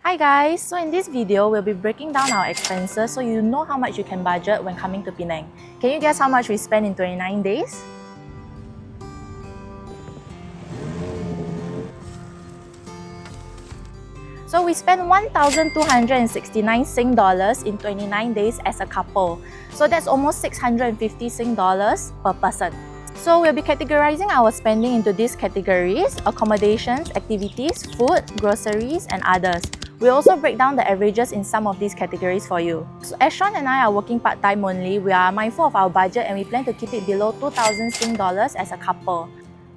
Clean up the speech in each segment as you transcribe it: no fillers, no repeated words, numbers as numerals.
Hi guys, so in this video, we'll be breaking down our expenses so you know how much you can budget when coming to Penang. Can you guess how much we spent in 29 days? So we spent 1,269 Sing dollars in 29 days as a couple. So that's almost 650 Sing dollars per person. So we'll be categorizing our spending into these categories: accommodations, activities, food, groceries, and others. We'll also break down the averages in some of these categories for you. So as Sean and I are working part-time only, we are mindful of our budget and we plan to keep it below 2,000 Sing dollars as a couple.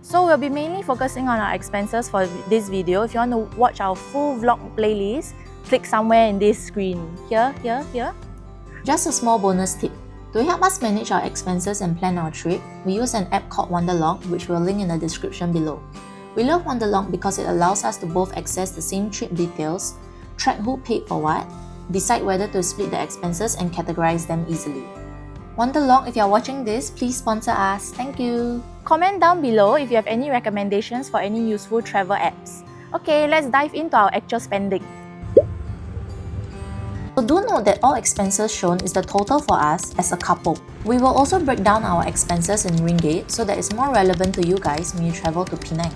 So we'll be mainly focusing on our expenses for this video. If you want to watch our full vlog playlist, click somewhere in this screen. Here. Just a small bonus tip. To help us manage our expenses and plan our trip, we use an app called Wonderlog, which we'll link in the description below. We love Wonderlog because it allows us to both access the same trip details, track who paid for what, decide whether to split the expenses and categorize them easily. Wonderlog, if you're watching this, please sponsor us. Thank you! Comment down below if you have any recommendations for any useful travel apps. Okay, let's dive into our actual spending. So do note that all expenses shown is the total for us as a couple. We will also break down our expenses in ringgit so that it's more relevant to you guys when you travel to Penang.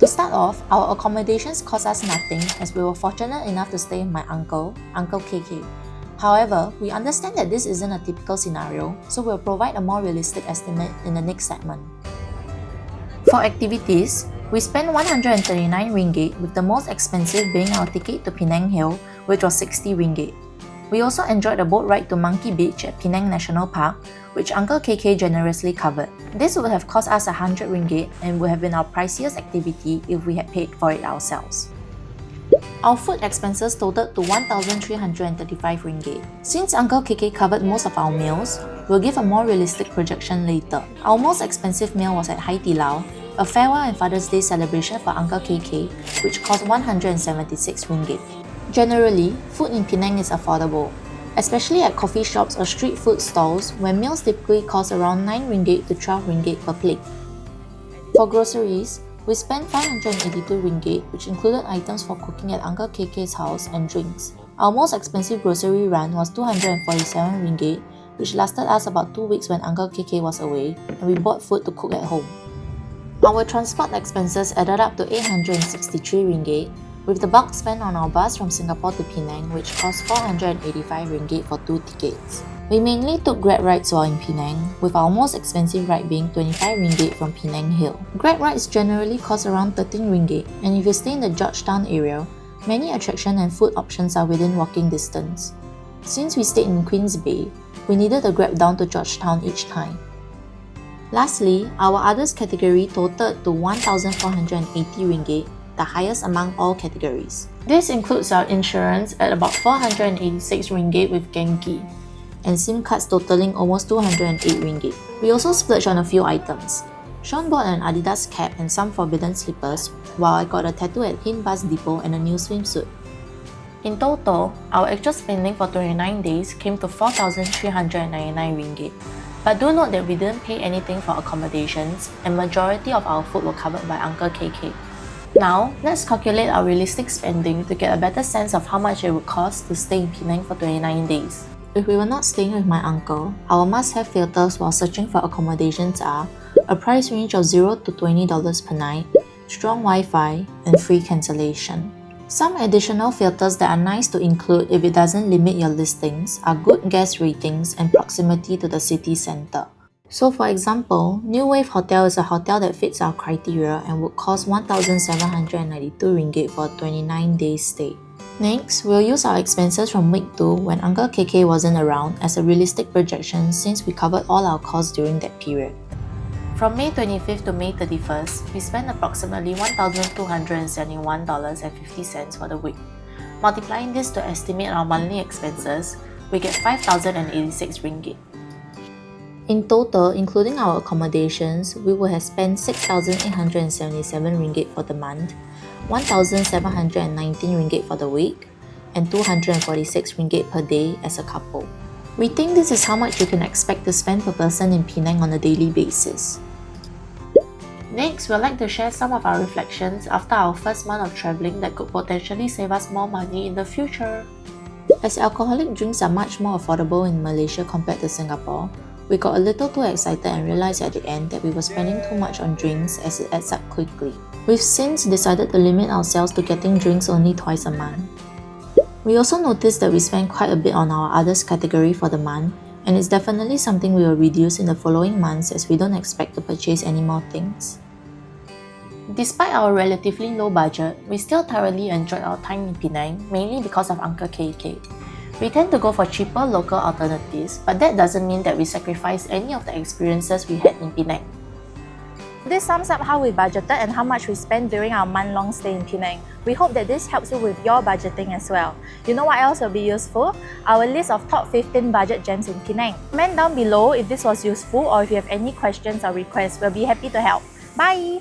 To start off, our accommodations cost us nothing as we were fortunate enough to stay with my uncle, Uncle KK. However, we understand that this isn't a typical scenario, so we'll provide a more realistic estimate in the next segment. For activities, we spent 139 ringgit, with the most expensive being our ticket to Penang Hill, which was 60 ringgit. We also enjoyed a boat ride to Monkey Beach at Penang National Park, which Uncle KK generously covered. This would have cost us 100 ringgit and would have been our priciest activity if we had paid for it ourselves. Our food expenses totaled to 1,335 ringgit. Since Uncle KK covered most of our meals, we'll give a more realistic projection later. Our most expensive meal was at Hai Di Lao, a farewell and Father's Day celebration for Uncle KK, which cost 176 ringgit. Generally, food in Penang is affordable, especially at coffee shops or street food stalls where meals typically cost around 9 ringgit to 12 ringgit per plate. For groceries, we spent 582 ringgit, which included items for cooking at Uncle KK's house and drinks. Our most expensive grocery run was 247 ringgit, which lasted us about 2 weeks when Uncle KK was away, and we bought food to cook at home. Our transport expenses added up to 863 ringgit, with the bulk spent on our bus from Singapore to Penang, which cost 485 ringgit for 2 tickets. We mainly took Grab rides while in Penang, with our most expensive ride being 25 ringgit from Penang Hill. Grab rides generally cost around 13 ringgit, and if you stay in the Georgetown area, many attraction and food options are within walking distance. Since we stayed in Queens Bay, we needed a Grab down to Georgetown each time. Lastly, our others category totaled to 1,480 ringgit, the highest among all categories. This includes our insurance at about 486 ringgit with Genki, and SIM cards totaling almost 208 ringgit. We also splurged on a few items. Sean bought an Adidas cap and some forbidden slippers, while I got a tattoo at Hin Bus Depot and a new swimsuit. In total, our actual spending for 29 days came to 4,399 ringgit. But do note that we didn't pay anything for accommodations, and majority of our food were covered by Uncle KK. Now, let's calculate our realistic spending to get a better sense of how much it would cost to stay in Penang for 29 days. If we were not staying with my uncle, our must-have filters while searching for accommodations are a price range of $0 to $20 per night, strong Wi-Fi, and free cancellation. Some additional filters that are nice to include if it doesn't limit your listings are good guest ratings and proximity to the city centre. So for example, New Wave Hotel is a hotel that fits our criteria and would cost 1,792 ringgit for a 29-day stay. Next, we'll use our expenses from week 2 when Uncle KK wasn't around as a realistic projection since we covered all our costs during that period. From May 25th to May 31st, we spent approximately $1,271.50 for the week. Multiplying this to estimate our monthly expenses, we get 5,086 ringgit. In total, including our accommodations, we would have spent 6,877 ringgit for the month, 1,719 ringgit for the week, and 246 ringgit per day as a couple. We think this is how much you can expect to spend per person in Penang on a daily basis. Next, we'd like to share some of our reflections after our first month of traveling that could potentially save us more money in the future. As alcoholic drinks are much more affordable in Malaysia compared to Singapore, we got a little too excited and realized at the end that we were spending too much on drinks as it adds up quickly. We've since decided to limit ourselves to getting drinks only twice a month. We also noticed that we spend quite a bit on our others category for the month, and it's definitely something we will reduce in the following months as we don't expect to purchase any more things. Despite our relatively low budget, we still thoroughly enjoyed our time in Penang, mainly because of Uncle KK. We tend to go for cheaper local alternatives, but that doesn't mean that we sacrifice any of the experiences we had in Penang. This sums up how we budgeted and how much we spent during our month-long stay in Penang. We hope that this helps you with your budgeting as well. You know what else will be useful? Our list of top 15 budget gems in Penang. Comment down below if this was useful or if you have any questions or requests. We'll be happy to help. Bye!